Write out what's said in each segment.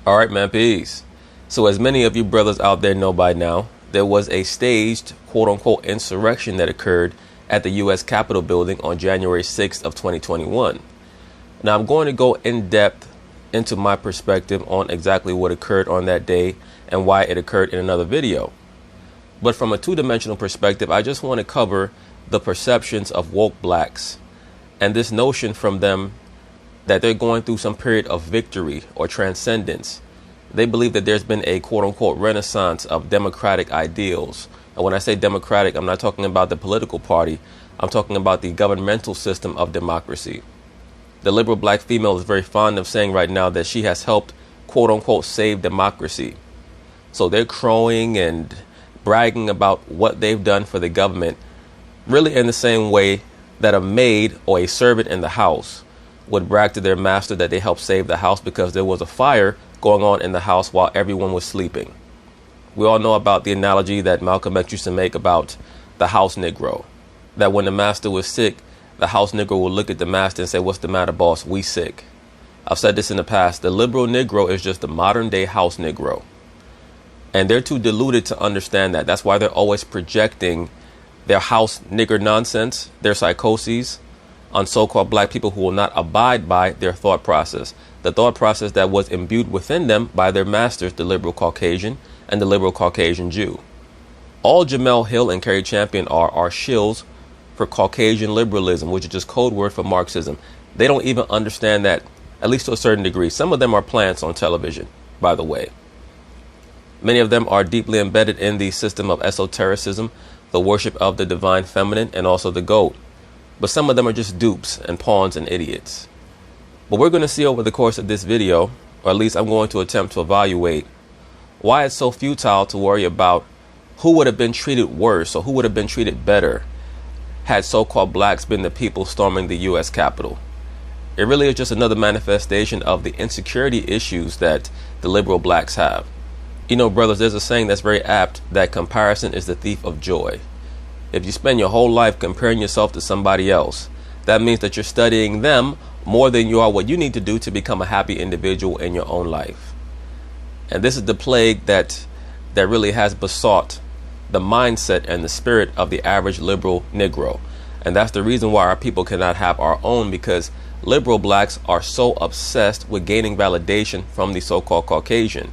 All right, man, peace. So as many of you brothers out there know by now, there was a staged quote-unquote insurrection that occurred at the U.S. Capitol building on January 6th of 2021. Now I'm going to go in depth into my perspective on exactly what occurred on that day and why it occurred in another video. But from a two-dimensional perspective, I just want to cover the perceptions of woke blacks and this notion from them that they're going through some period of victory or transcendence. They believe that there's been a quote-unquote renaissance of democratic ideals. And when I say democratic, I'm not talking about the political party. I'm talking about the governmental system of democracy. The liberal black female is very fond of saying right now that she has helped quote-unquote save democracy. So they're crowing and bragging about what they've done for the government, really in the same way that a maid or a servant in the house would brag to their master that they helped save the house because there was a fire going on in the house while everyone was sleeping. We all know about the analogy that Malcolm X used to make about the house Negro, that when the master was sick, the house Negro would look at the master and say, "What's the matter, boss? We sick." I've said this in the past. The liberal Negro is just the modern day house Negro. And they're too deluded to understand that. That's why they're always projecting their house nigger nonsense, their psychoses, on so-called black people who will not abide by their thought process. The thought process that was imbued within them by their masters, the liberal Caucasian and the liberal Caucasian Jew. All Jamel Hill and Kerry Champion are shills for Caucasian liberalism, which is just code word for Marxism. They don't even understand that, at least to a certain degree. Some of them are plants on television, by the way. Many of them are deeply embedded in the system of esotericism, the worship of the divine feminine, and also the goat. But some of them are just dupes and pawns and idiots. But we're going to see over the course of this video, or at least I'm going to attempt to evaluate why it's so futile to worry about who would have been treated worse or who would have been treated better had so-called blacks been the people storming the U.S. Capitol. It really is just another manifestation of the insecurity issues that the liberal blacks have. You know, brothers, there's a saying that's very apt that comparison is the thief of joy. If you spend your whole life comparing yourself to somebody else, that means that you're studying them more than you are what you need to do to become a happy individual in your own life. And this is the plague that really has besought the mindset and the spirit of the average liberal Negro. And that's the reason why our people cannot have our own, because liberal blacks are so obsessed with gaining validation from the so-called Caucasian,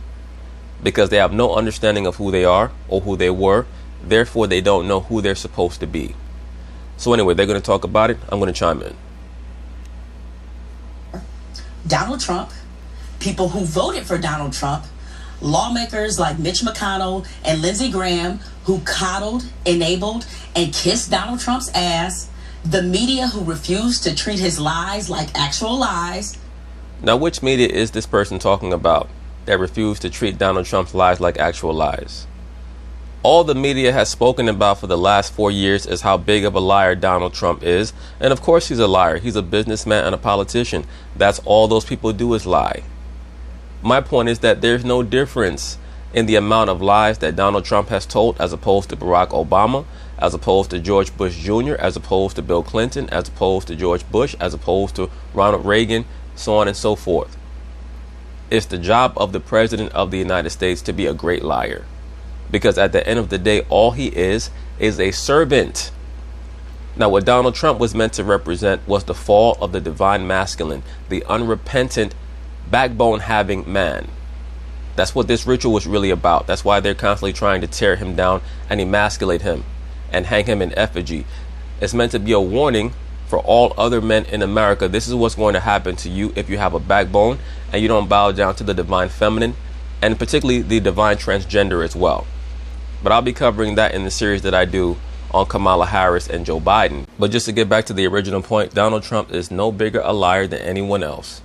because they have no understanding of who they are or who they were. Therefore, they don't know who they're supposed to be. So anyway, they're going to talk about it. I'm going to chime in. Donald Trump, people who voted for Donald Trump, lawmakers like Mitch McConnell and Lindsey Graham who coddled, enabled, and kissed Donald Trump's ass, the media who refused to treat his lies like actual lies. Now, which media is this person talking about that refused to treat Donald Trump's lies like actual lies? All the media has spoken about for the last 4 years is how big of a liar Donald Trump is. And of course he's a liar. He's a businessman and a politician. That's all those people do is lie. My point is that there's no difference in the amount of lies that Donald Trump has told as opposed to Barack Obama, as opposed to George Bush Jr., as opposed to Bill Clinton, as opposed to George Bush, as opposed to Ronald Reagan, so on and so forth. It's the job of the President of the United States to be a great liar. Because at the end of the day, all he is a servant. Now, what Donald Trump was meant to represent was the fall of the divine masculine, the unrepentant, backbone-having man. That's what this ritual was really about. That's why they're constantly trying to tear him down and emasculate him and hang him in effigy. It's meant to be a warning for all other men in America. This is what's going to happen to you if you have a backbone and you don't bow down to the divine feminine, and particularly the divine transgender as well. But I'll be covering that in the series that I do on Kamala Harris and Joe Biden. But just to get back to the original point, Donald Trump is no bigger a liar than anyone else.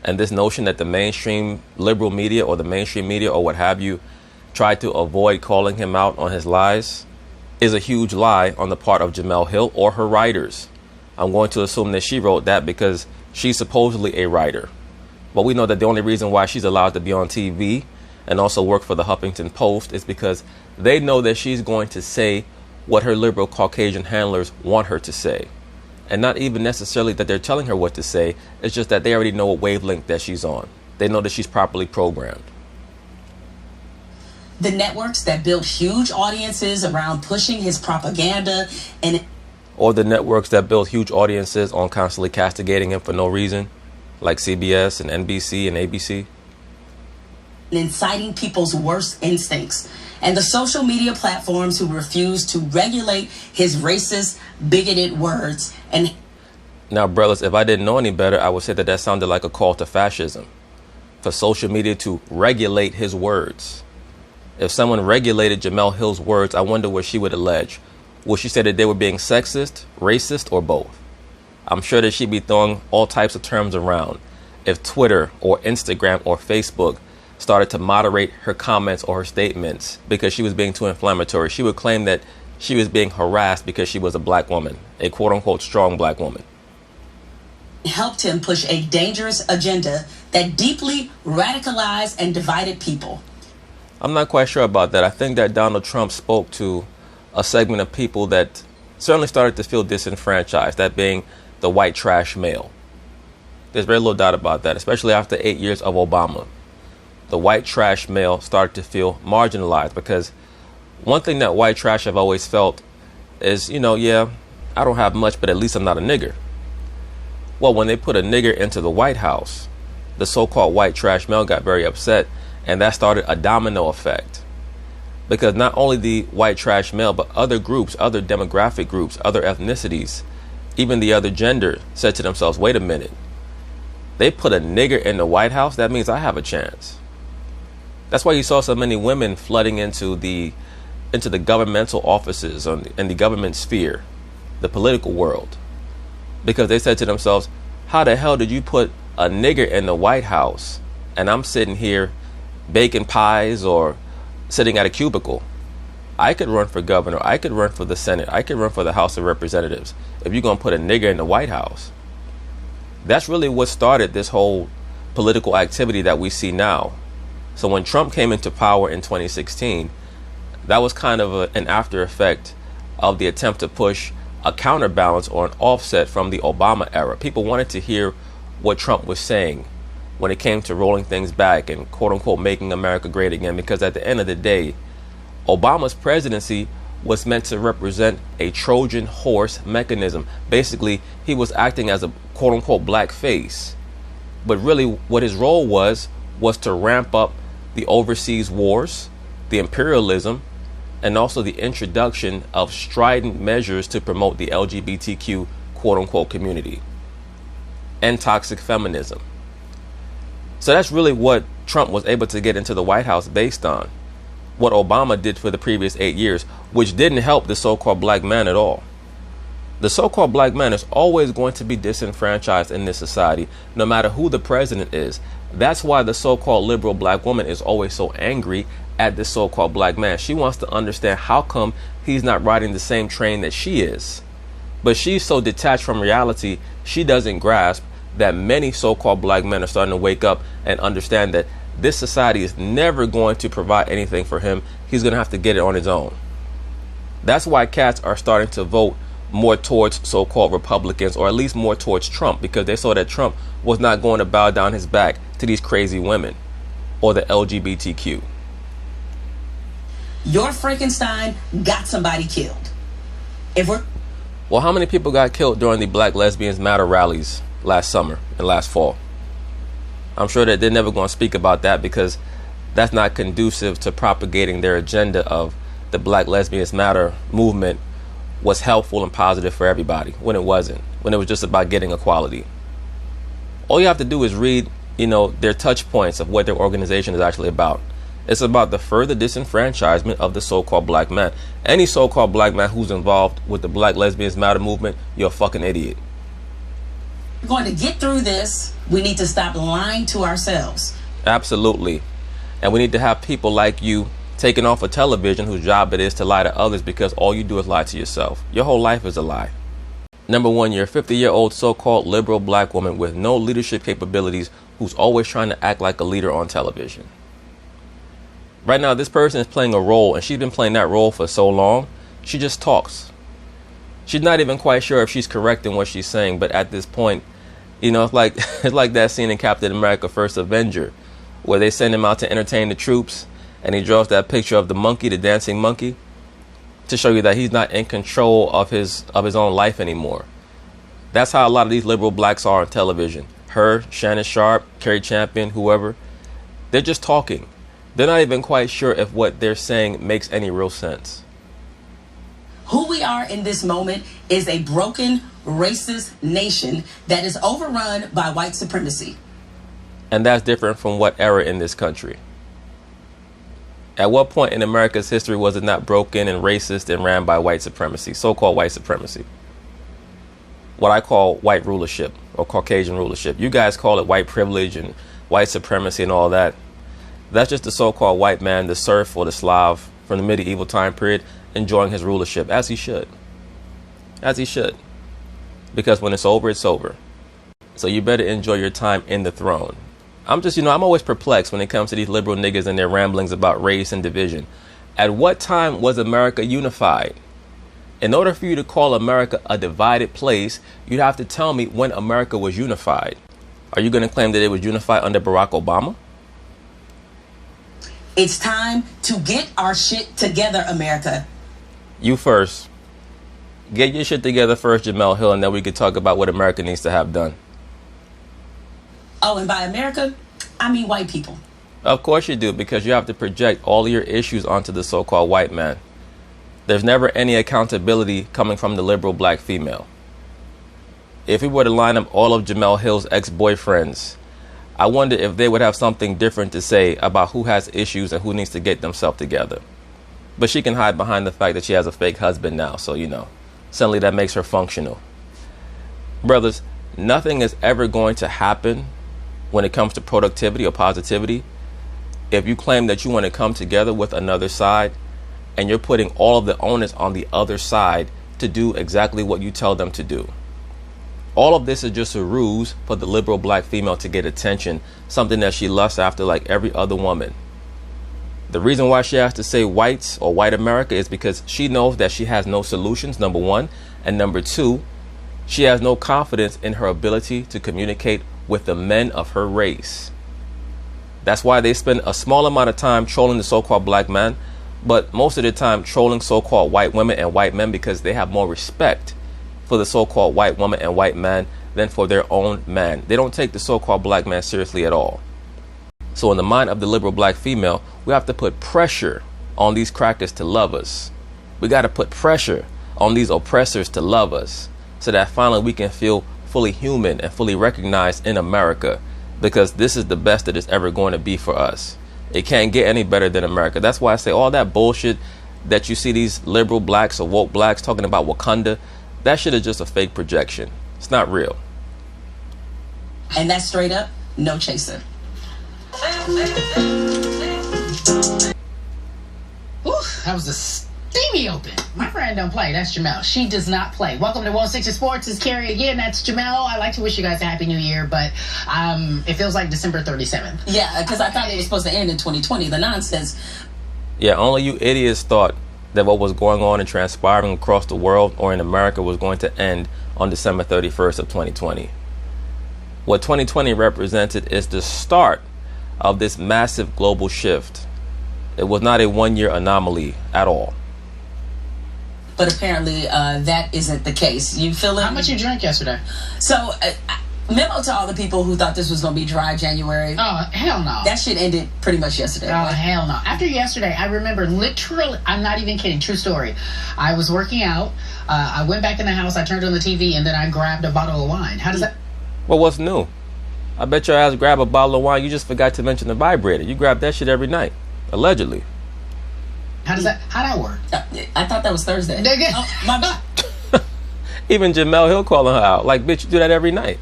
And this notion that the mainstream liberal media or the mainstream media or what have you tried to avoid calling him out on his lies is a huge lie on the part of Jamel Hill or her writers. I'm going to assume that she wrote that because she's supposedly a writer. But we know that the only reason why she's allowed to be on TV and also work for the Huffington Post is because they know that she's going to say what her liberal Caucasian handlers want her to say. And not even necessarily that they're telling her what to say. It's just that they already know what wavelength that she's on. They know that she's properly programmed. The networks that built huge audiences around pushing his propaganda or the networks that built huge audiences on constantly castigating him for no reason, like CBS and NBC and ABC. Inciting people's worst instincts, and the social media platforms who refuse to regulate his racist, bigoted words. And now, brothers, if I didn't know any better, I would say that sounded like a call to fascism, for social media to regulate his words. If someone regulated Jemele Hill's words, I wonder what she would allege. Would she say that they were being sexist, racist, or both? I'm sure that she'd be throwing all types of terms around. If Twitter or Instagram or Facebook started to moderate her comments or her statements because she was being too inflammatory, she would claim that she was being harassed because she was a black woman, a quote-unquote strong black woman. Helped him push a dangerous agenda that deeply radicalized and divided people. I'm not quite sure about that. I think that Donald Trump spoke to a segment of people that certainly started to feel disenfranchised, that being the white trash male. There's very little doubt about that, especially after 8 years of Obama. The white trash male started to feel marginalized, because one thing that white trash have always felt is, yeah, I don't have much, but at least I'm not a nigger. Well, when they put a nigger into the White House, the so-called white trash male got very upset, and that started a domino effect. Because not only the white trash male, but other groups, other demographic groups, other ethnicities, even the other gender said to themselves, wait a minute, they put a nigger in the White House? That means I have a chance. That's why you saw so many women flooding into the governmental offices in the government sphere, the political world, because they said to themselves, how the hell did you put a nigger in the White House and I'm sitting here baking pies or sitting at a cubicle? I could run for governor. I could run for the Senate. I could run for the House of Representatives if you're going to put a nigger in the White House. That's really what started this whole political activity that we see now. So when Trump came into power in 2016, that was kind of an after effect of the attempt to push a counterbalance or an offset from the Obama era. People wanted to hear what Trump was saying when it came to rolling things back and quote unquote making America great again, because at the end of the day, Obama's presidency was meant to represent a Trojan horse mechanism. Basically, he was acting as a quote unquote black face. But really what his role was to ramp up the overseas wars, the imperialism, and also the introduction of strident measures to promote the LGBTQ quote unquote community and toxic feminism. So that's really what Trump was able to get into the White House based on what Obama did for the previous 8 years, which didn't help the so-called black man at all. The so-called black man is always going to be disenfranchised in this society, no matter who the president is. That's why the so-called liberal black woman is always so angry at the so-called black man. She wants to understand how come he's not riding the same train that she is. But she's so detached from reality, she doesn't grasp that many so-called black men are starting to wake up and understand that this society is never going to provide anything for him. He's going to have to get it on his own. That's why cats are starting to vote more towards so-called Republicans, or at least more towards Trump, because they saw that Trump was not going to bow down his back to these crazy women or the LGBTQ. Your Frankenstein got somebody killed. Well, how many people got killed during the Black Lesbians Matter rallies last summer and last fall? I'm sure that they're never going to speak about that, because that's not conducive to propagating their agenda of the Black Lesbians Matter movement was helpful and positive for everybody, when it wasn't, when it was just about getting equality. All you have to do is read, their touch points of what their organization is actually about. It's about the further disenfranchisement of the so-called black man. Any so-called black man who's involved with the Black Lesbians Matter movement, you're a fucking idiot. We're going to get through this. We need to stop lying to ourselves. Absolutely. And we need to have people like you taken off of television whose job it is to lie to others, because all you do is lie to yourself. Your whole life is a lie. Number one, you're a 50-year-old so-called liberal black woman with no leadership capabilities who's always trying to act like a leader on television. Right now, this person is playing a role, and she's been playing that role for so long, she just talks. She's not even quite sure if she's correct in what she's saying, but at this point, You know, it's like it's like that scene in Captain America: First Avenger, where they send him out to entertain the troops, and he draws that picture of the monkey, the dancing monkey, to show you that he's not in control of his own life anymore. That's how a lot of these liberal blacks are on television. Her, Shannon Sharp, Kerry Champion, whoever, they're just talking. They're not even quite sure if what they're saying makes any real sense. Who we are in this moment is a broken, racist nation that is overrun by white supremacy. And that's different from what era in this country? At what point in America's history was it not broken and racist and ran by white supremacy, so-called white supremacy? What I call white rulership or Caucasian rulership. You guys call it white privilege and white supremacy and all that. That's just the so-called white man, the serf or the Slav from the medieval time period, enjoying his rulership, as he should. As he should. Because when it's over, it's over. So you better enjoy your time in the throne. I'm always perplexed when it comes to these liberal niggas and their ramblings about race and division. At what time was America unified? In order for you to call America a divided place, you'd have to tell me when America was unified. Are you going to claim that it was unified under Barack Obama? It's time to get our shit together, America. You first. Get your shit together first, Jamel Hill, and then we could talk about what America needs to have done. Oh, and by America, I mean white people. Of course you do, because you have to project all of your issues onto the so-called white man. There's never any accountability coming from the liberal black female. If we were to line up all of Jamel Hill's ex-boyfriends, I wonder if they would have something different to say about who has issues and who needs to get themselves together. But she can hide behind the fact that she has a fake husband now, so suddenly that makes her functional. Brothers, nothing is ever going to happen when it comes to productivity or positivity if you claim that you want to come together with another side and you're putting all of the onus on the other side to do exactly what you tell them to do. All of this is just a ruse for the liberal black female to get attention, something that she lusts after like every other woman. The reason why she has to say whites or white America is because she knows that she has no solutions, number one, and number two, she has no confidence in her ability to communicate with the men of her race. That's why they spend a small amount of time trolling the so-called black man, but most of the time trolling so-called white women and white men because they have more respect for the so-called white woman and white man than for their own man. They don't take the so-called black man seriously at all. So in the mind of the liberal black female, we have to put pressure on these crackers to love us. We got to put pressure on these oppressors to love us so that finally we can feel fully human and fully recognized in America, because this is the best that it's ever going to be for us. It can't get any better than America. That's why I say all that bullshit that you see these liberal blacks or woke blacks talking about Wakanda, that shit is just a fake projection. It's not real. And that's straight up no chaser. Whew, that was a steamy open. My friend don't play. That's Jamel. She does not play. Welcome to 160 Sports. It's Carrie again. That's Jamel. I'd like to wish you guys a happy new year, but it feels like December 37th. Yeah, because I thought it was supposed to end in 2020. The nonsense. Yeah, only you idiots thought that what was going on and transpiring across the world or in America was going to end on December 31st of 2020. What 2020 represented is the start of this massive global shift. It was not a one-year anomaly at all. But apparently that isn't the case. You feel it? How much you drank yesterday? So, memo to all the people who thought this was going to be dry January. Oh, hell no. That shit ended pretty much yesterday. Oh, right? hell no. After yesterday, I remember literally, I'm not even kidding, true story. I was working out. I went back in the house, I turned on the TV, and then I grabbed a bottle of wine. How does that... Well, what's new? I bet your ass grab a bottle of wine. You just forgot to mention the vibrator. You grab that shit every night. Allegedly. How'd that work? I thought that was Thursday. Oh, my bad. Even Jamel Hill calling her out. Like, bitch, you do that every night.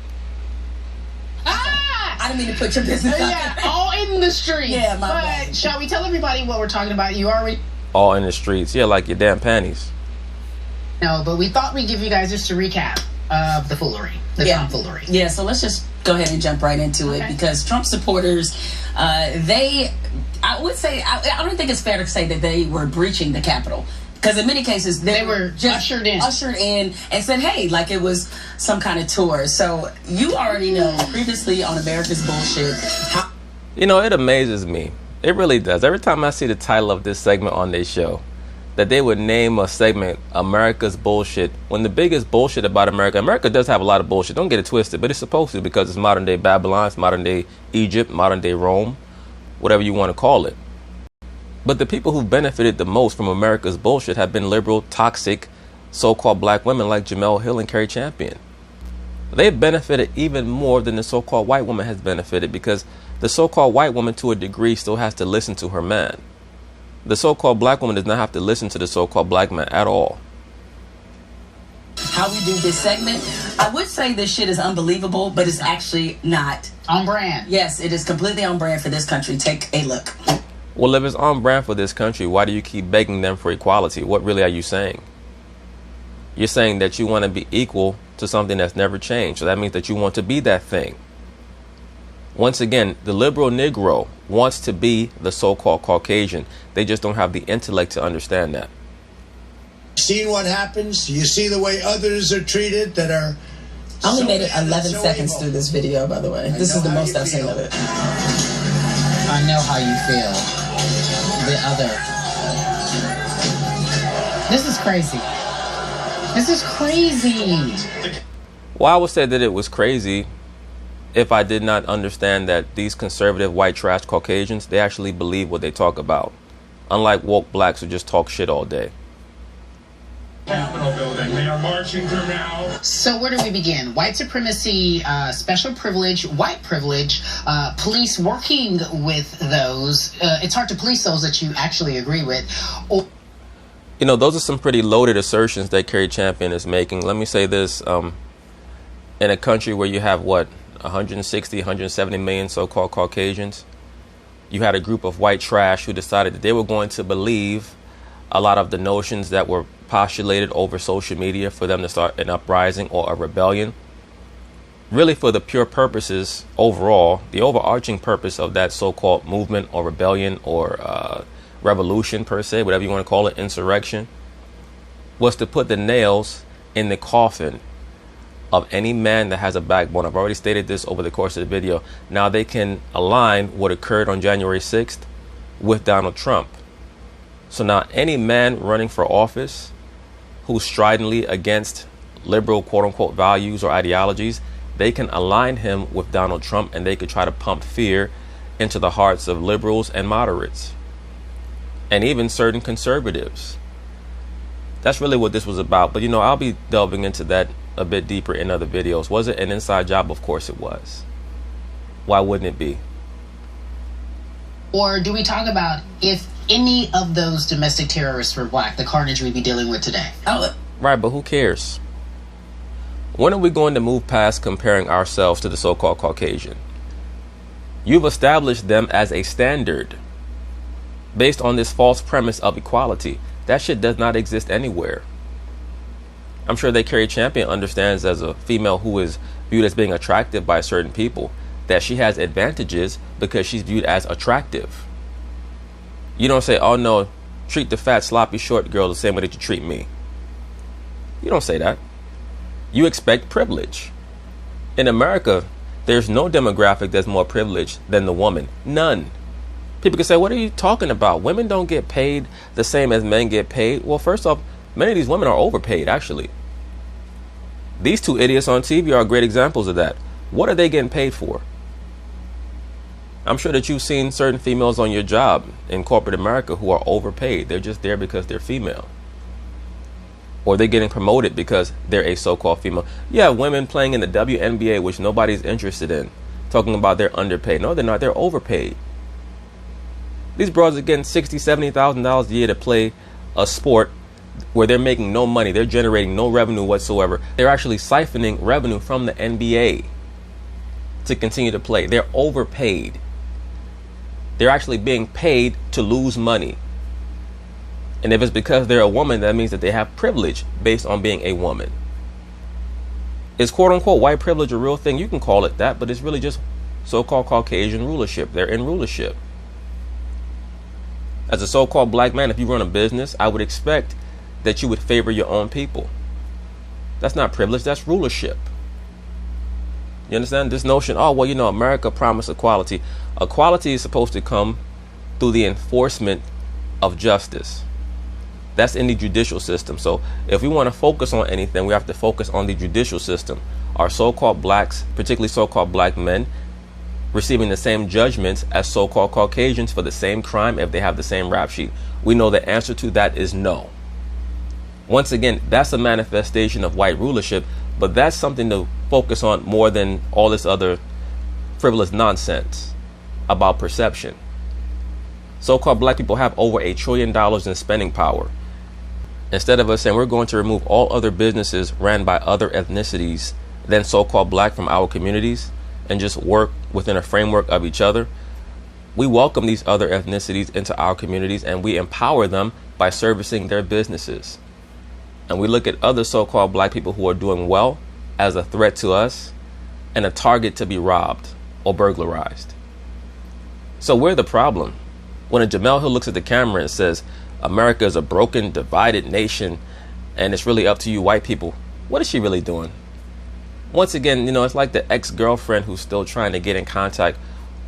I didn't mean to put your business out. Yeah, all in the streets. Yeah, my But bad. shall we tell everybody what we're talking about? You already All in the streets. Yeah, like your damn panties. know, but we thought we'd give you guys just a recap of the foolery, the tomfoolery. Yeah, so let's just go ahead and jump right into it, because Trump supporters, I would say, I don't think it's fair to say that they were breaching the Capitol. Because in many cases, they were just ushered in and said, hey, like it was some kind of tour. So you already know previously on America's Bullshit how... You know, it amazes me. It really does. Every time I see the title of this segment on their show, that they would name a segment America's Bullshit, when the biggest bullshit about America does have a lot of bullshit. Don't get it twisted, but it's supposed to, because it's modern day Babylon, it's modern day Egypt, modern day Rome, whatever you want to call it. But the people who've benefited the most from America's bullshit have been liberal, toxic, so-called black women like Jemele Hill and Carrie Champion. They've benefited even more than the so-called white woman has benefited, because the so-called white woman, to a degree, still has to listen to her man. The so-called black woman does not have to listen to the so-called black man at all. How we do this segment, I would say this shit is unbelievable, but it's actually not. On brand. Yes, it is completely on brand for this country. Take a look. Well, if it's on brand for this country, why do you keep begging them for equality? What really are you saying? You're saying that you want to be equal to something that's never changed. So that means that you want to be that thing. Once again, the liberal Negro wants to be the so-called Caucasian. They just don't have the intellect to understand that. Seen what happens? You see the way others are treated that are... I only made it 11 seconds through this video, by the way. This is the most I've seen of it. I know how you feel. The other. This is crazy. This is crazy. Well, I would say that it was crazy if I did not understand that these conservative white trash Caucasians, they actually believe what they talk about. Unlike woke blacks who just talk shit all day. Capitol building. They are marching through now. So where do we begin? White supremacy, special privilege, white privilege, police working with those. It's hard to police those that you actually agree with. You know, those are some pretty loaded assertions that Carrie Champion is making. Let me say this. In a country where you have, 160, 170 million so-called Caucasians, you had a group of white trash who decided that they were going to believe a lot of the notions that were postulated over social media for them to start an uprising or a rebellion. Really, for the pure purposes overall, the overarching purpose of that so-called movement or rebellion or revolution per se, whatever you want to call it, insurrection, was to put the nails in the coffin of any man that has a backbone. I've already stated this over the course of the video. Now they can align what occurred on January 6th with Donald Trump. So now any man running for office who's stridently against liberal quote-unquote values or ideologies, they can align him with Donald Trump, and they could try to pump fear into the hearts of liberals and moderates and even certain conservatives. That's really what this was about. But, I'll be delving into that a bit deeper in other videos. Was it an inside job? Of course it was. Why wouldn't it be? Or do we talk about if any of those domestic terrorists were black, the carnage we'd be dealing with today? Right, but who cares? When are we going to move past comparing ourselves to the so-called Caucasian? You've established them as a standard based on this false premise of equality. That shit does not exist anywhere. I'm sure that Carrie Champion understands, as a female who is viewed as being attractive by certain people, that she has advantages because she's viewed as attractive. You don't say, oh no, treat the fat, sloppy, short girl the same way that you treat me. You don't say that. You expect privilege. In America, there's no demographic that's more privileged than the woman. None. People can say, what are you talking about? Women don't get paid the same as men get paid. Well, first off, many of these women are overpaid, actually. These two idiots on TV are great examples of that. What are they getting paid for? I'm sure that you've seen certain females on your job in corporate America who are overpaid. They're just there because they're female. Or they're getting promoted because they're a so-called female. You have women playing in the WNBA, which nobody's interested in, talking about they're underpaid. No, they're not. They're overpaid. These broads are getting $60,000, $70,000 a year to play a sport where they're making no money. They're generating no revenue whatsoever. They're actually siphoning revenue from the NBA to continue to play. They're overpaid. They're actually being paid to lose money. And if it's because they're a woman, that means that they have privilege based on being a woman. Is quote-unquote white privilege a real thing? You can call it that, but it's really just so-called Caucasian rulership. They're in rulership. As a so-called black man, if you run a business, I would expect that you would favor your own people. That's not privilege, that's rulership. You understand? This notion, oh, well, America promised equality. Equality is supposed to come through the enforcement of justice. That's in the judicial system. So if we want to focus on anything, we have to focus on the judicial system. Our so-called blacks, particularly so-called black men, receiving the same judgments as so-called Caucasians for the same crime if they have the same rap sheet. We know the answer to that is no. Once again, that's a manifestation of white rulership, but that's something to focus on more than all this other frivolous nonsense about perception. So-called black people have over $1 trillion in spending power. Instead of us saying we're going to remove all other businesses ran by other ethnicities than so-called black from our communities and just work within a framework of each other, we welcome these other ethnicities into our communities and we empower them by servicing their businesses. And we look at other so-called black people who are doing well as a threat to us and a target to be robbed or burglarized. So we're the problem. When a Jamel Hill looks at the camera and says, America is a broken, divided nation, and it's really up to you white people, what is she really doing? Once again, it's like the ex-girlfriend who's still trying to get in contact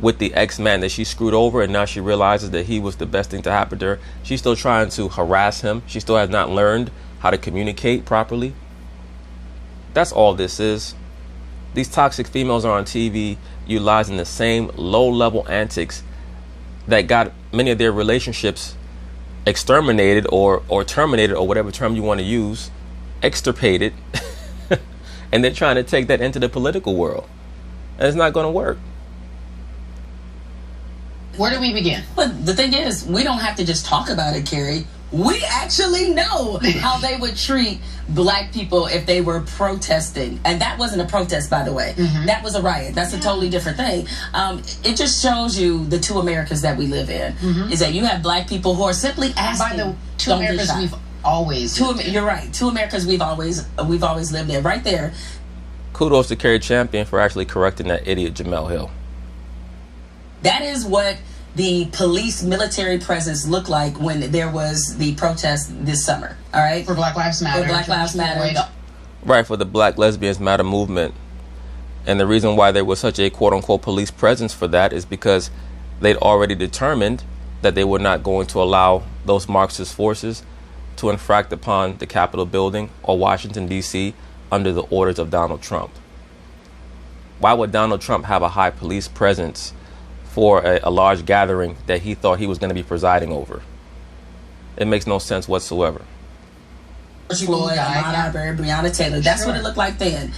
with the ex-man that she screwed over, and now she realizes that he was the best thing to happen to her. She's still trying to harass him. She still has not learned how to communicate properly. That's all this is. These toxic females are on TV utilizing the same low-level antics that got many of their relationships exterminated or terminated, or whatever term you want to use, extirpated. And they're trying to take that into the political world. And it's not going to work. Where do we begin? But the thing is, we don't have to just talk about it, Carrie. We actually know how they would treat black people if they were protesting. And that wasn't a protest, by the way. Mm-hmm. That was a riot. That's a totally different thing. It just shows you the two Americas that we live in. Mm-hmm. Is that you have black people who are simply asking. By the two Americas we've always lived in. You're right. Two Americas we've always lived in. Right there. Kudos to Carrie Champion for actually correcting that idiot Jamel Hill. That is what the police military presence looked like when there was the protest this summer. All right? For Black Lives Matter. For Black Lives Matter. Right, for the Black Lesbians Matter movement. And the reason why there was such a quote-unquote police presence for that is because they'd already determined that they were not going to allow those Marxist forces to infract upon the Capitol building or Washington, D.C. under the orders of Donald Trump. Why would Donald Trump have a high police presence for a large gathering that he thought he was going to be presiding over? It makes no sense whatsoever. Floyd, Ahmaud Arbery, Breonna Taylor. That's what it looked like then.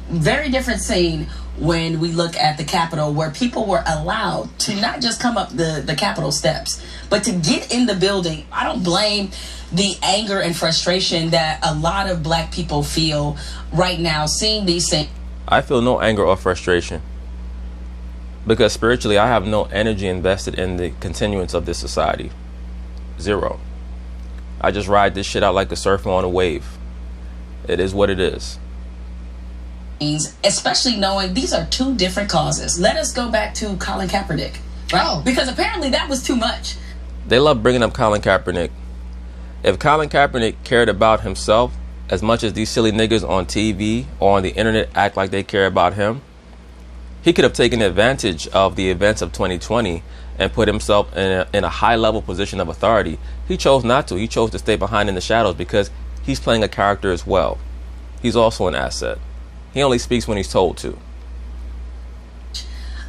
Very different scene when we look at the Capitol, where people were allowed to not just come up the Capitol steps, but to get in the building. I don't blame the anger and frustration that a lot of black people feel right now seeing these things. I feel no anger or frustration, because spiritually I have no energy invested in the continuance of this society. Zero. I just ride this shit out like a surfer on a wave. It is what it is. Especially knowing these are two different causes. Let us go back to Colin Kaepernick, right? Oh. Because apparently that was too much. They love bringing up Colin Kaepernick. If Colin Kaepernick cared about himself as much as these silly niggas on TV or on the internet act like they care about him, he could have taken advantage of the events of 2020 and put himself in a high-level position of authority. He chose not to. He chose to stay behind in the shadows because he's playing a character as well. He's also an asset. He only speaks when he's told to.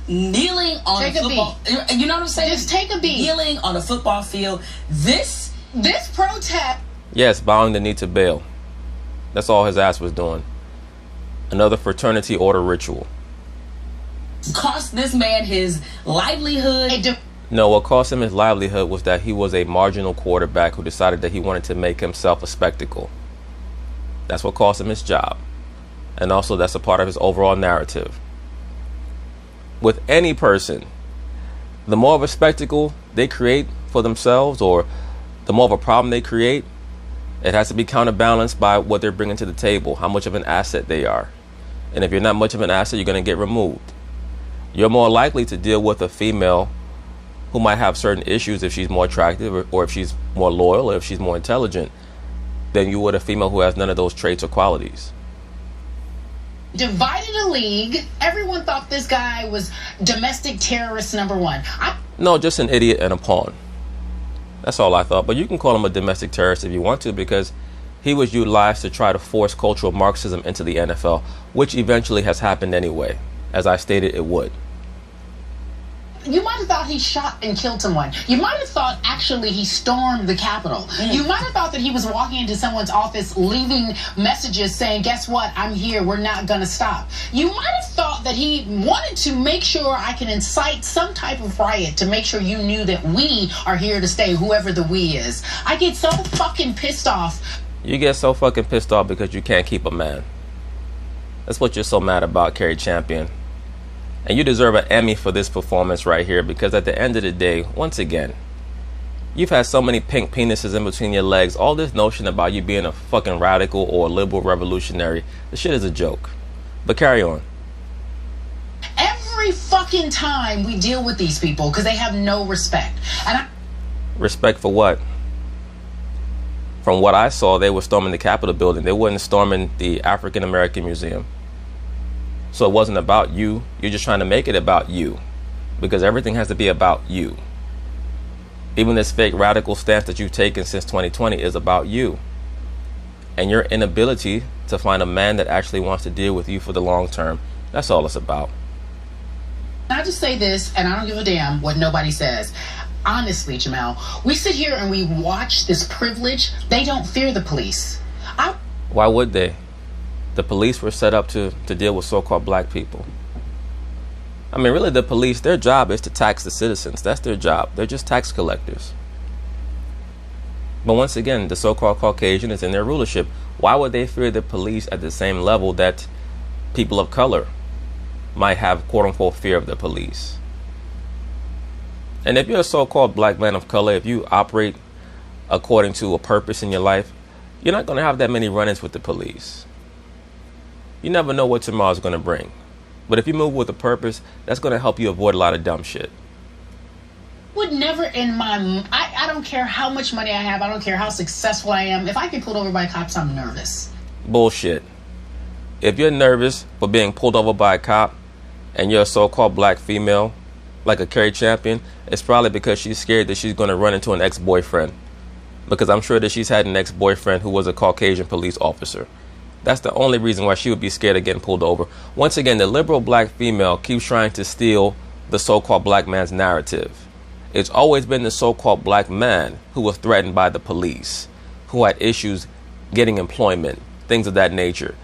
Kneeling on a football, you know what I'm saying? Just take a beat. Kneeling on a football field. This protest. Yes, bowing the knee to bail. That's all his ass was doing. Another fraternity order ritual. Cost this man his livelihood. No, what cost him his livelihood was that he was a marginal quarterback who decided that he wanted to make himself a spectacle. That's what cost him his job. And also that's a part of his overall narrative. With any person, the more of a spectacle they create for themselves, or the more of a problem they create, it has to be counterbalanced by what they're bringing to the table, how much of an asset they are. And if you're not much of an asset, you're going to get removed. You're more likely to deal with a female who might have certain issues if she's more attractive, or if she's more loyal, or if she's more intelligent. than you would a female who has none of those traits or qualities. Divided a league. Everyone thought this guy was domestic terrorist number one. No, just an idiot and a pawn. That's all I thought. But you can call him a domestic terrorist if you want to, because he was utilized to try to force cultural Marxism into the NFL, which eventually has happened anyway, as I stated it would. You might have thought he shot and killed someone. You might have thought actually he stormed the Capitol. You might have thought that he was walking into someone's office, leaving messages saying, guess what, I'm here, we're not going to stop. You might have thought that he wanted to make sure I can incite some type of riot to make sure you knew that we are here to stay, whoever the we is. I get so fucking pissed off. You get so fucking pissed off because you can't keep a man. That's what you're so mad about, Carrie Champion. And you deserve an Emmy for this performance right here, because at the end of the day, once again, you've had so many pink penises in between your legs. All this notion about you being a fucking radical or a liberal revolutionary, the shit is a joke. But carry on. Every fucking time we deal with these people, because they have no respect. Respect for what? From what I saw, they were storming the Capitol building. They weren't storming the African American Museum. So it wasn't about you. You're just trying to make it about you, because everything has to be about you. Even this fake radical stance that you've taken since 2020 is about you and your inability to find a man that actually wants to deal with you for the long term. That's all it's about. I just say this, and I don't give a damn what nobody says. Honestly, Jamel, we sit here and we watch this privilege. They don't fear the police. Why would they? The police were set up to deal with so-called black people. I mean, really, the police, their job is to tax the citizens. That's their job. They're just tax collectors. But once again, the so-called Caucasian is in their rulership. Why would they fear the police at the same level that people of color might have, quote-unquote, fear of the police? And if you're a so-called black man of color, if you operate according to a purpose in your life, you're not going to have that many run-ins with the police. You never know what tomorrow's going to bring. But if you move with a purpose, that's going to help you avoid a lot of dumb shit. Would never in my... I don't care how much money I have. I don't care how successful I am. If I get pulled over by cops, I'm nervous. Bullshit. If you're nervous for being pulled over by a cop and you're a so-called black female, like a Carrie Champion, it's probably because she's scared that she's going to run into an ex-boyfriend. Because I'm sure that she's had an ex-boyfriend who was a Caucasian police officer. That's the only reason why she would be scared of getting pulled over. Once again, the liberal black female keeps trying to steal the so-called black man's narrative. It's always been the so-called black man who was threatened by the police, who had issues getting employment, things of that nature,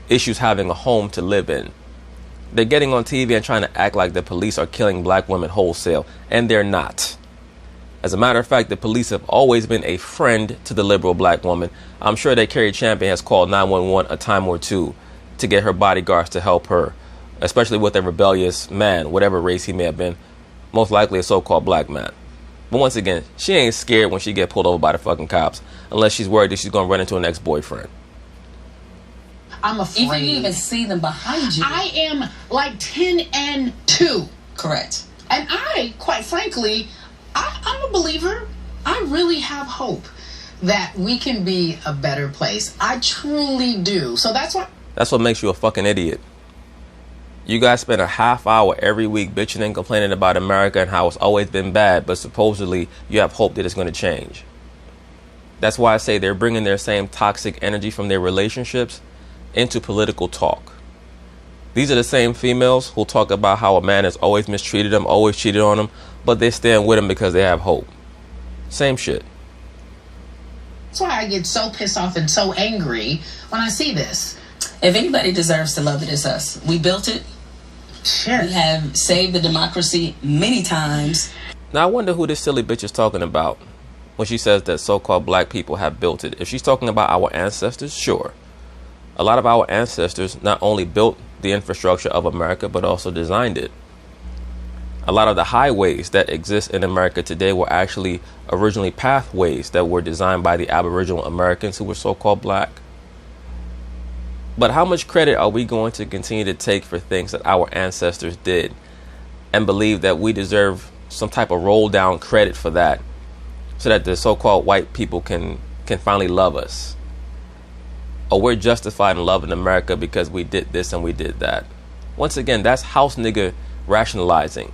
issues having a home to live in. They're getting on TV and trying to act like the police are killing black women wholesale, and they're not. As a matter of fact, the police have always been a friend to the liberal black woman. I'm sure that Carrie Champion has called 911 a time or two to get her bodyguards to help her, especially with a rebellious man, whatever race he may have been, most likely a so-called black man. But once again, she ain't scared when she get pulled over by the fucking cops, unless she's worried that she's going to run into an ex-boyfriend. I'm afraid. Even you even see them behind you. I am like 10 and 2. Correct. And I, quite frankly... I'm a believer. I really have hope that we can be a better place. I truly do. So that's why. That's what makes you a fucking idiot. You guys spend a half hour every week bitching and complaining about America and how it's always been bad, but supposedly you have hope that it's going to change. That's why I say they're bringing their same toxic energy from their relationships into political talk. These are the same females who talk about how a man has always mistreated them, always cheated on them, but they stand with him because they have hope. Same shit. That's why I get so pissed off and so angry when I see this. If anybody deserves to love it, it's us. We built it. Sure. We have saved the democracy many times. Now I wonder who this silly bitch is talking about when she says that so-called black people have built it. If she's talking about our ancestors, sure. A lot of our ancestors not only built the infrastructure of America, but also designed it. A lot of the highways that exist in America today were actually originally pathways that were designed by the Aboriginal Americans who were so-called black. But how much credit are we going to continue to take for things that our ancestors did and believe that we deserve some type of roll down credit for that so that the so-called white people can finally love us? or we're justified in loving America because we did this and we did that. Once again, that's house nigga rationalizing.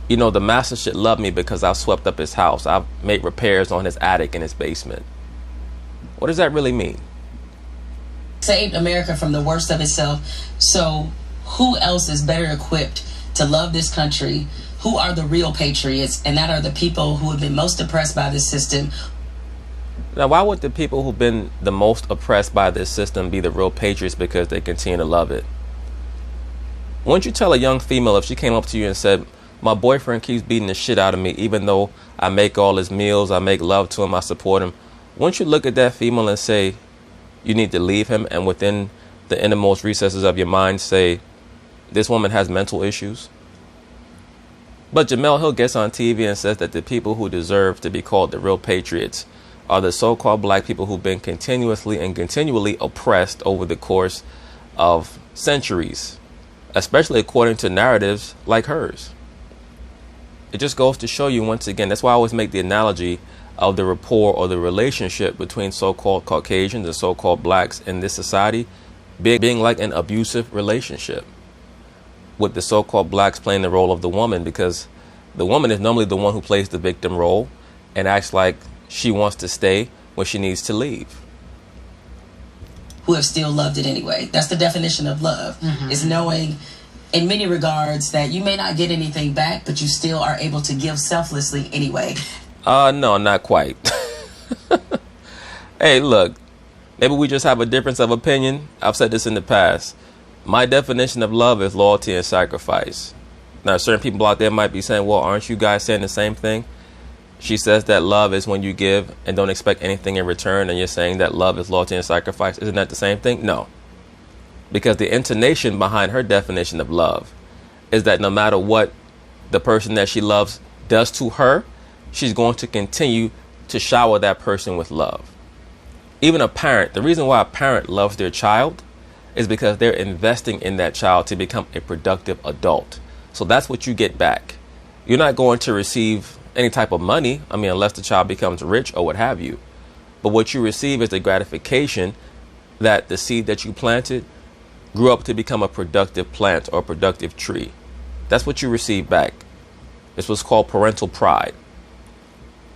You know, the master should love me because I've swept up his house. I've made repairs on his attic and his basement. What does that really mean? Saved America from the worst of itself. So who else is better equipped to love this country? Who are the real patriots? And that are the people who have been most oppressed by this system. Now, why would the people who've been the most oppressed by this system be the real patriots because they continue to love it? Wouldn't you tell a young female if she came up to you and said, my boyfriend keeps beating the shit out of me even though I make all his meals, I make love to him, I support him? Wouldn't you look at that female and say, you need to leave him, and within the innermost recesses of your mind say, this woman has mental issues? But Jamel Hill gets on TV and says that the people who deserve to be called the real patriots are the so-called black people who've been continuously and continually oppressed over the course of centuries, especially according to narratives like hers. It just goes to show you once again, that's why I always make the analogy of the rapport or the relationship between so-called Caucasians and so-called blacks in this society being like an abusive relationship, with the so-called blacks playing the role of the woman, because the woman is normally the one who plays the victim role and acts like she wants to stay when she needs to leave. Who have still loved it anyway. That's the definition of love, is knowing in many regards that you may not get anything back, but you still are able to give selflessly anyway. No, not quite. Hey, look, maybe we just have a difference of opinion. I've said this in the past. My definition of love is loyalty and sacrifice. Now, certain people out there might be saying, well, aren't you guys saying the same thing? She says that love is when you give and don't expect anything in return, and you're saying that love is loyalty and sacrifice. Isn't that the same thing? No. Because the intonation behind her definition of love is that no matter what the person that she loves does to her, she's going to continue to shower that person with love. Even a parent, the reason why a parent loves their child is because they're investing in that child to become a productive adult. So that's what you get back. You're not going to receive any type of money, unless the child becomes rich or what have you. But what you receive is the gratification that the seed that you planted grew up to become a productive plant or a productive tree. That's what you receive back. It's what's called parental pride.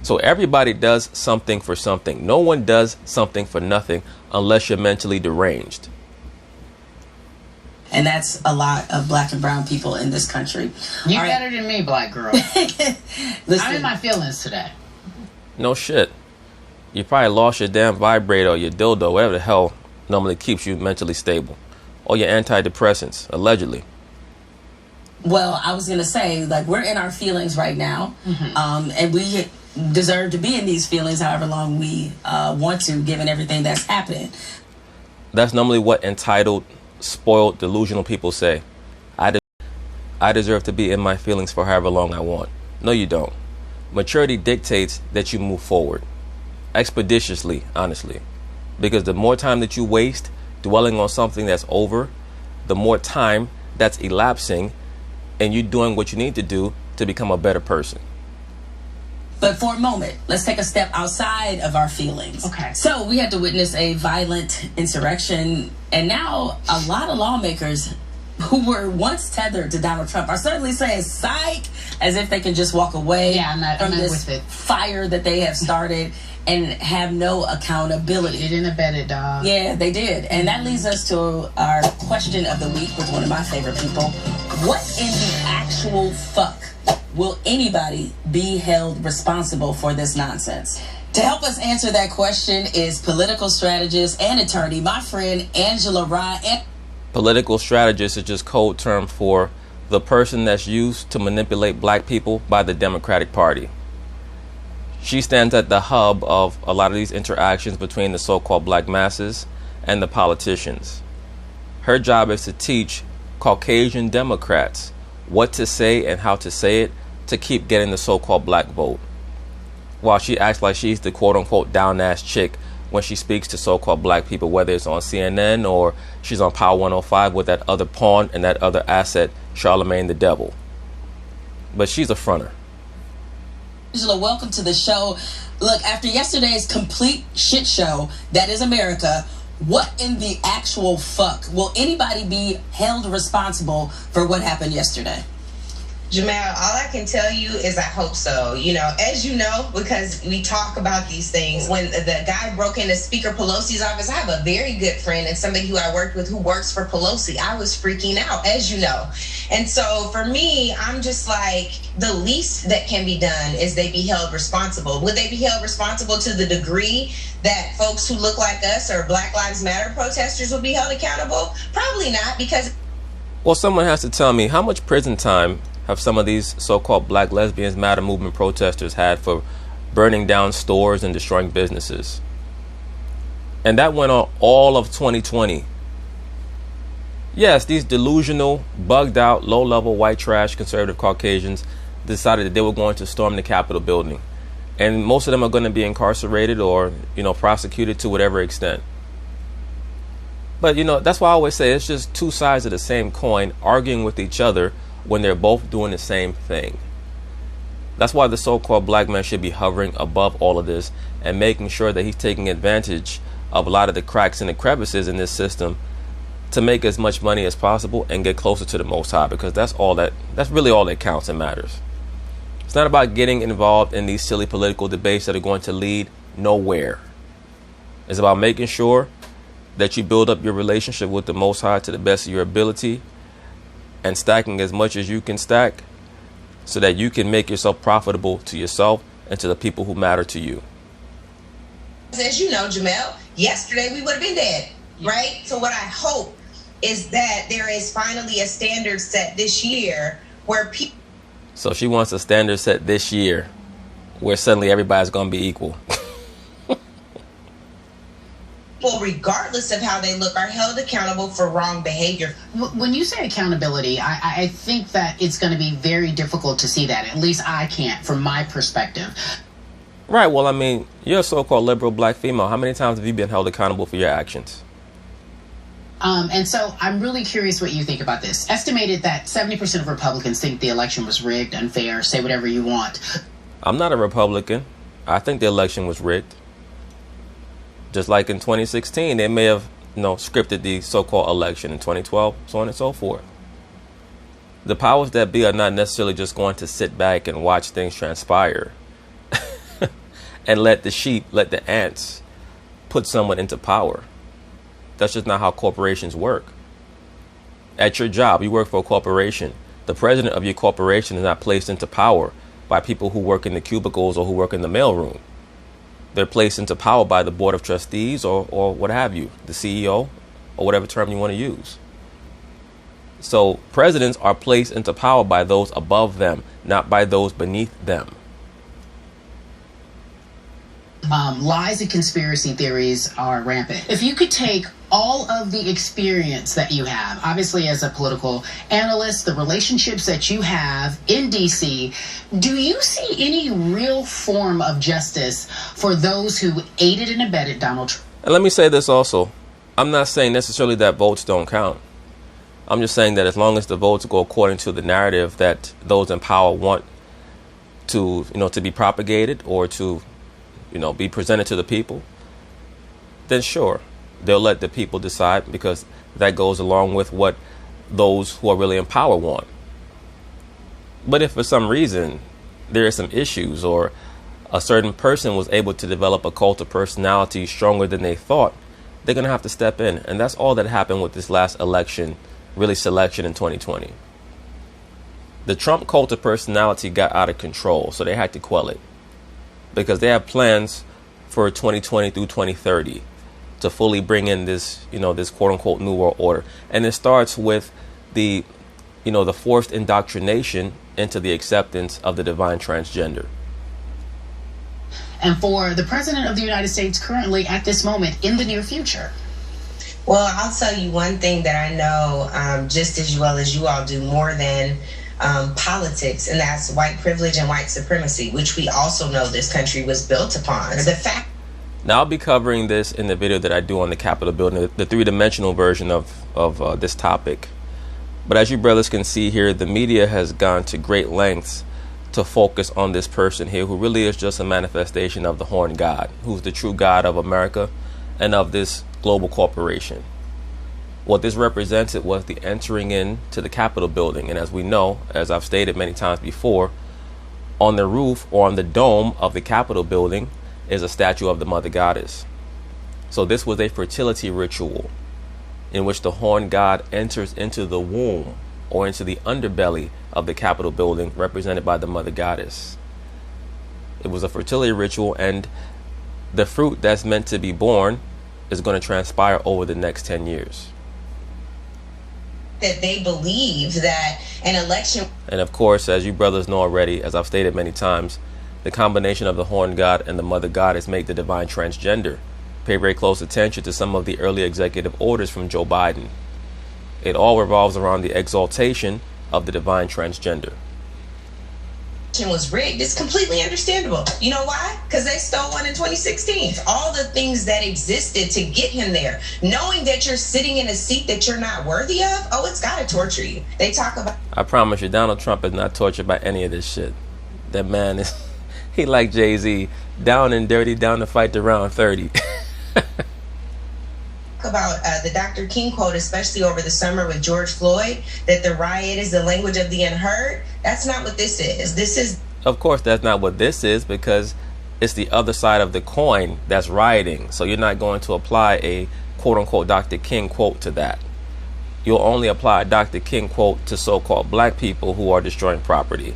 So everybody does something for something. No one does something for nothing unless you're mentally deranged. And that's a lot of black and brown people in this country. You better than me, black girl. I'm in my feelings today. No shit. You probably lost your damn vibrator or your dildo, whatever the hell normally keeps you mentally stable. Or your antidepressants, allegedly. Well, I was going to say, we're in our feelings right now. And we deserve to be in these feelings however long we want to, given everything that's happening. That's normally what entitled, spoiled, delusional people say. I deserve to be in my feelings for however long I want. No, you don't. Maturity dictates that you move forward expeditiously, honestly, because the more time that you waste dwelling on something that's over, the more time that's elapsing and you doing what you need to do to become a better person. But for a moment, let's take a step outside of our feelings. Okay. So we had to witness a violent insurrection, and now a lot of lawmakers who were once tethered to Donald Trump are suddenly saying psych, as if they can just walk away from this fire that they have started and have no accountability. You didn't abet it, dog. Yeah, they did. And that leads us to our question of the week with one of my favorite people. What in the actual fuck will anybody be held responsible for this nonsense? To help us answer that question is political strategist and attorney, my friend Angela Rye. Political strategist is just code term for the person that's used to manipulate black people by the Democratic Party. She stands at the hub of a lot of these interactions between the so-called black masses and the politicians. Her job is to teach Caucasian Democrats what to say and how to say it to keep getting the so-called black vote, while she acts like she's the quote-unquote down-ass chick when she speaks to so-called black people, whether it's on CNN or she's on Power 105 with that other pawn and that other asset, Charlemagne the Devil. But she's a fronter. Angela, welcome to the show. Look, after yesterday's complete shit show that is America, what in the actual fuck will anybody be held responsible for what happened yesterday? Jamel, all I can tell you is I hope so. You know, as you know, because we talk about these things, when the guy broke into Speaker Pelosi's office, I have a very good friend and somebody who I worked with who works for Pelosi. I was freaking out, as you know. And so for me, I'm just like, the least that can be done is they be held responsible. Would they be held responsible to the degree that folks who look like us or Black Lives Matter protesters will be held accountable? Probably not, because... Well, someone has to tell me, how much prison time have some of these so-called Black Lesbians Matter movement protesters had for burning down stores and destroying businesses? And that went on all of 2020. Yes, these delusional, bugged out, low-level, white trash, conservative Caucasians decided that they were going to storm the Capitol building. And most of them are going to be incarcerated or, prosecuted to whatever extent. But, that's why I always say it's just two sides of the same coin arguing with each other when they're both doing the same thing. That's why the so-called black man should be hovering above all of this and making sure that he's taking advantage of a lot of the cracks and the crevices in this system to make as much money as possible and get closer to the Most High, because that's really all that counts and matters. It's not about getting involved in these silly political debates that are going to lead nowhere. It's about making sure that you build up your relationship with the Most High to the best of your ability and stacking as much as you can stack so that you can make yourself profitable to yourself and to the people who matter to you. As you know, Jamel, yesterday we would have been dead, right? So what I hope is that there is finally a standard set this year where people... So she wants a standard set this year where suddenly everybody's going to be equal. People, regardless of how they look, are held accountable for wrong behavior. When you say accountability, I think that it's going to be very difficult to see that. At least I can't, from my perspective. Right. Well, I mean, you're a so-called liberal black female. How many times have you been held accountable for your actions? And so I'm really curious what you think about this. Estimated that 70% of Republicans think the election was rigged, unfair, say whatever you want. I'm not a Republican. I think the election was rigged. Just like in 2016, they may have, scripted the so-called election in 2012, so on and so forth. The powers that be are not necessarily just going to sit back and watch things transpire and let the ants put someone into power. That's just not how corporations work. At your job, you work for a corporation. The president of your corporation is not placed into power by people who work in the cubicles or who work in the mailroom. They're placed into power by the board of trustees or what have you, the CEO, or whatever term you want to use. So presidents are placed into power by those above them, not by those beneath them. Lies and conspiracy theories are rampant. If you could take all of the experience that you have, obviously as a political analyst, the relationships that you have in DC, do you see any real form of justice for those who aided and abetted Donald Trump? And let me say this also. I'm not saying necessarily that votes don't count. I'm just saying that as long as the votes go according to the narrative that those in power want to, to be propagated or to, be presented to the people, then sure, they'll let the people decide, because that goes along with what those who are really in power want. But if for some reason there are some issues, or a certain person was able to develop a cult of personality stronger than they thought, they're going to have to step in. And that's all that happened with this last election, really selection in 2020. The Trump cult of personality got out of control, so they had to quell it, because they have plans for 2020 through 2030 to fully bring in this, this quote unquote new world order. And it starts with the, the forced indoctrination into the acceptance of the divine transgender. And for the president of the United States currently at this moment in the near future? Well, I'll tell you one thing that I know just as well as you all do, more than politics, and that's white privilege and white supremacy, which we also know this country was built upon. The fact. Now, I'll be covering this in the video that I do on the Capitol building, the three-dimensional version of this topic. But as you brothers can see here, the media has gone to great lengths to focus on this person here who really is just a manifestation of the horned God, who's the true God of America and of this global corporation. What this represented was the entering into the Capitol building. And as we know, as I've stated many times before, on the roof or on the dome of the Capitol building is a statue of the Mother Goddess. So this was a fertility ritual in which the horned God enters into the womb or into the underbelly of the Capitol building, represented by the Mother Goddess. It was a fertility ritual, and the fruit that's meant to be born is going to transpire over the next 10 years. That they believe that an election. And of course, as you brothers know already, as I've stated many times, the combination of the horned God and the Mother Goddess make the divine transgender. Pay very close attention to some of the early executive orders from Joe Biden. It all revolves around the exaltation of the divine transgender. Was rigged. It's completely understandable. You know why? Because they stole one in 2016. All the things that existed to get him there, knowing that you're sitting in a seat that you're not worthy of, oh, it's got to torture you. They talk about. I promise you, Donald Trump is not tortured by any of this shit. That man is, he like Jay-Z, down and dirty, down to fight to round 30. About the Dr. King quote, especially over the summer with George Floyd, that the riot is the language of the unheard. That's not what this is. This is. Of course, that's not what this is, because it's the other side of the coin that's rioting. So you're not going to apply a quote-unquote Dr. King quote to that. You'll only apply a Dr. King quote to so-called black people who are destroying property.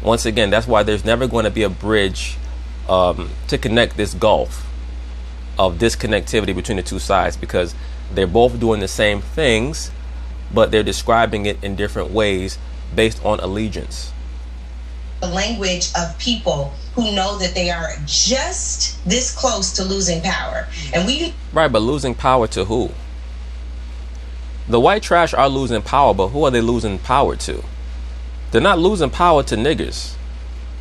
Once again, that's why there's never going to be a bridge to connect this gulf of disconnectivity between the two sides, because they're both doing the same things, but they're describing it in different ways based on allegiance. The language of people who know that they are just this close to losing power. And we. Right, but losing power to who? The white trash are losing power, but who are they losing power to? They're not losing power to niggers.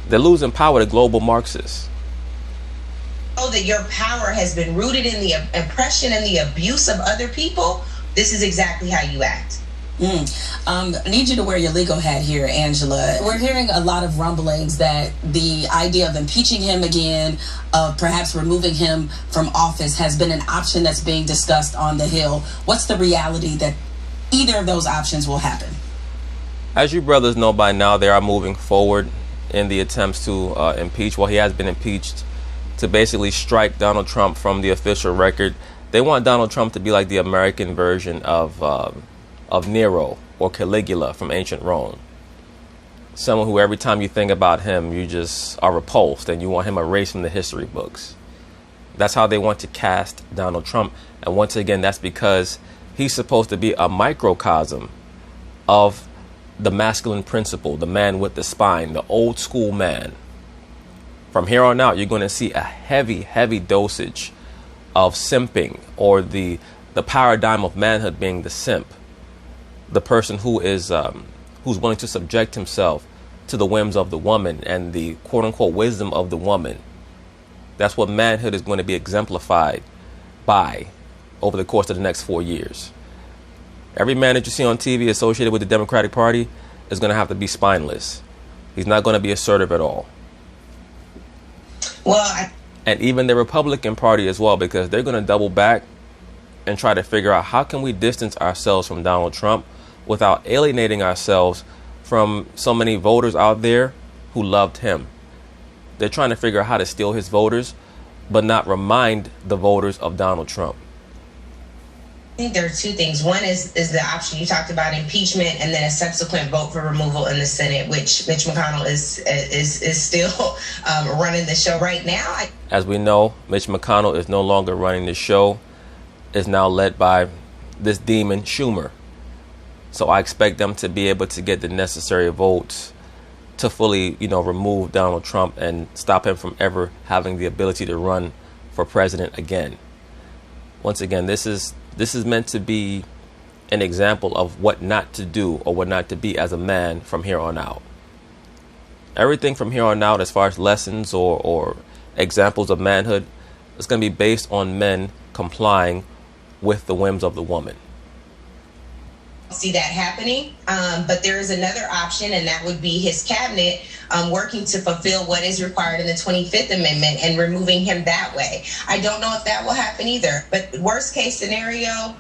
They're losing power to global Marxists. Know that your power has been rooted in the oppression and the abuse of other people. This is exactly how you act. I need you to wear your legal hat here, Angela. We're hearing a lot of rumblings that the idea of impeaching him again, of perhaps removing him from office, has been an option that's being discussed on the Hill. What's the reality that either of those options will happen? As you brothers know by now, they are moving forward in the attempts to impeach. Well, he has been impeached to basically strike Donald Trump from the official record. They want Donald Trump to be like the American version of Nero or Caligula from ancient Rome. Someone who every time you think about him, you just are repulsed and you want him erased from the history books. That's how they want to cast Donald Trump. And once again, that's because he's supposed to be a microcosm of the masculine principle, the man with the spine, the old school man. From here on out, you're going to see a heavy, heavy dosage of simping, or the paradigm of manhood being the simp. The person who is who's willing to subject himself to the whims of the woman and the quote-unquote wisdom of the woman. That's what manhood is going to be exemplified by over the course of the next 4 years. Every man that you see on TV associated with the Democratic Party is going to have to be spineless. He's not going to be assertive at all. And even the Republican Party as well, because they're going to double back and try to figure out how can we distance ourselves from Donald Trump without alienating ourselves from so many voters out there who loved him. They're trying to figure out how to steal his voters, but not remind the voters of Donald Trump. I think there are two things. One is the option you talked about, impeachment, and then a subsequent vote for removal in the Senate, which Mitch McConnell is still running the show right now. As we know, Mitch McConnell is no longer running the show. It's now led by this demon Schumer. So I expect them to be able to get the necessary votes to fully, remove Donald Trump and stop him from ever having the ability to run for president again. Once again, this is meant to be an example of what not to do or what not to be as a man from here on out. Everything from here on out, as far as lessons or examples of manhood, is going to be based on men complying with the whims of the woman. see that happening. But there is another option, and that would be his cabinet working to fulfill what is required in the 25th Amendment and removing him that way. I don't know if that will happen either. But worst case scenario,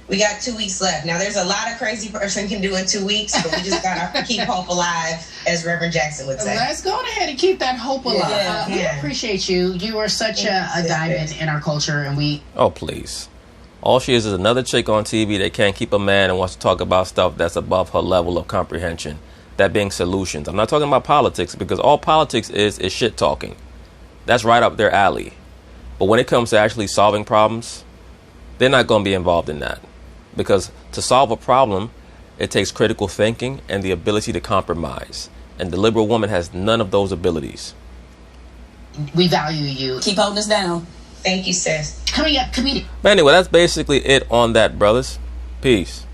we got 2 weeks left. Now, there's a lot of crazy person can do in 2 weeks, but we just got to keep hope alive, as Reverend Jackson would say. Let's go ahead and keep that hope alive. We appreciate you. You are such a diamond in our culture, and we... Oh, please. All she is another chick on TV that can't keep a man and wants to talk about stuff that's above her level of comprehension. That being solutions. I'm not talking about politics, because all politics is shit talking. That's right up their alley. But when it comes to actually solving problems, they're not going to be involved in that. Because to solve a problem, it takes critical thinking and the ability to compromise. And the liberal woman has none of those abilities. We value you. Keep holding us down. Thank you, sis. Coming up, comedian. But anyway, that's basically it on that, brothers. Peace.